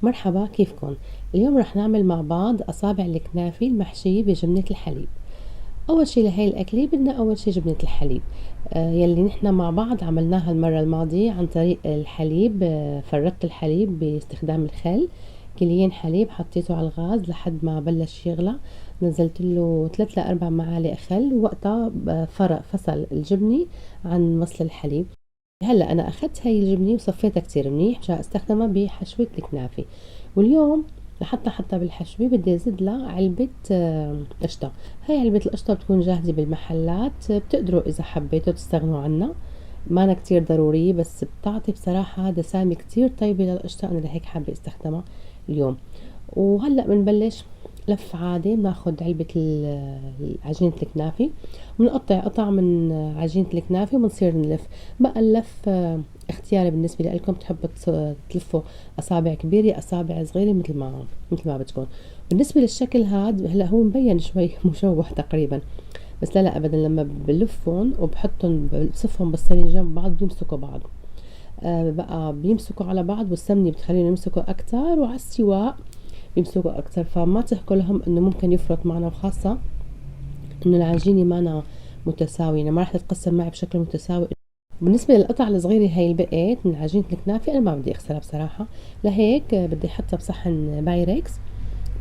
مرحبا، كيفكن؟ اليوم رح نعمل مع بعض أصابع الكنافة المحشية بجبنة الحليب. أول شي لهي الأكلة بدنا أول شي جبنة الحليب، يلي نحنا مع بعض عملناها المرة الماضية عن طريق الحليب. فرقت الحليب باستخدام الخل، كيلين حليب حطيته على الغاز لحد ما بلش يغلى، نزلت له 3 ل 4 معالق خل، ووقتها فرق فصل الجبنة عن وصل الحليب. هلا انا اخدت هاي الجبنه وصفيتها كتير منيح مشان استخدمها بحشوة الكنافة. واليوم لحتى حتى بالحشوة بدي ازيد لها علبة قشطة. هاي علبة القشطة بتكون جاهزة بالمحلات، بتقدروا اذا حبيتوا تستغنوا عنها، مانا كتير ضرورية، بس بتعطي بصراحة دسامة كتير طيبة للقشطة. انا لهيك حابة استخدمها اليوم. وهلا بنبلش لف عادي، بناخد علبة عجينة الكنافة، بنقطع قطع من عجينة الكنافة وبنصير نلف. بقى اللف اختياري بالنسبة لكم، بتحبوا تلفوا أصابع كبيرة أصابع صغيرة مثل ما بتكون. بالنسبة للشكل هاد هلا هو مبين شوي مشوه تقريبا، بس لا أبدا، لما بلفهم وبحطهم بصفهم بالصينية جنب بعض بيمسكوا بعض. بقى بيمسكوا على بعض، والسمنة بتخليهم يمسكوا أكتر، وعلى السواء بيمسكوا أكتر، فما تحكوا لهم إنه ممكن يفرط معنا، وخاصة إنه العجينة معنا متساوية، يعني ما راح تتقسم معي بشكل متساوي. بالنسبة للقطع الصغيرة هاي اللي بقيت من عجينة الكنافة أنا ما بدي أغسلها بصراحة، لهيك بدي أحطها بصحن بايركس،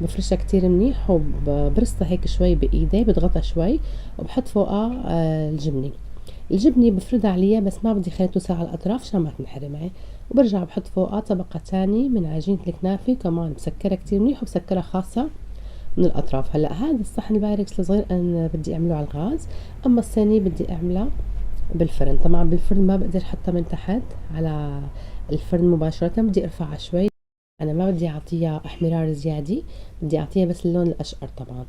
بفرشها كتير منيح وبرصها هيك شوي بإيدي، بضغطها شوي وبحط فوقها الجبنة بفردها عليها، بس ما بدي خليها توسع على الأطراف عشان ما تنحرق معي. وبرجع بحط فوقها طبقة تانية من عجينة الكنافة، كمان بسكرها كتير منيح وبسكرها خاصة من الأطراف. هلأ هذا الصحن البايركس الصغير أنا بدي أعمله على الغاز، أما الصينية بدي أعملها بالفرن. طبعا بالفرن ما بقدر احطها من تحت على الفرن مباشرة، بدي ارفعها شوي، انا ما بدي اعطيها احمرار زيادة، بدي اعطيها بس اللون الاشقر طبعا.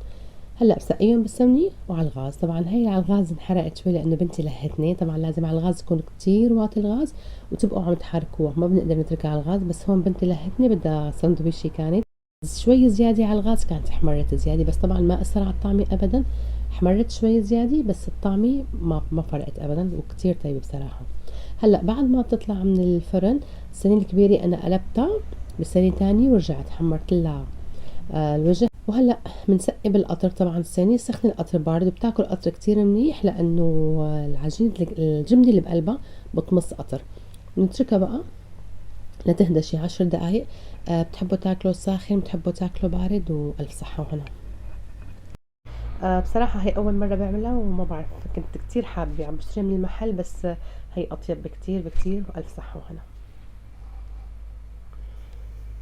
هلا بسقيهم بالسمنة وعلى الغاز. طبعا هي على الغاز انحرقت شوي لانه بنتي لهتني، طبعا لازم على الغاز يكون كتير واطي الغاز وتبقوا عم تحركوها، ما بنقدر نتركها على الغاز. بس هون بنتي لهتني بدها سندويشي، كانت شوي زيادة على الغاز، كانت احمرت زيادة، بس طبعا ما أثر على الطعمة أبدا. احمرت شوي زيادة بس الطعمة ما فرقت أبدا، وكتير طيبة بصراحة. هلأ بعد ما تطلع من الفرن، الصينية الكبيرة أنا قلبتها بصينية تانية ورجعت حمرت لها الوجه. وهلأ بنسقي بالقطر، طبعا الصينية سخنة القطر بارد، وبتاكل قطر كتير منيح لأنه العجينة الجبنة اللي بقلبها بتمص قطر. نتركها بقى لتهدى شي 10 دقايق. بتحبوا تاكلوا ساخن، بتحبوا تاكلوا بارد، وألف صحة وهنا. بصراحة هي أول مرة بعملها وما بعرف، كنت كتير حابة عم بشتري من المحل، بس هي أطيب بكتير بكتير، وألف صحة وهنا.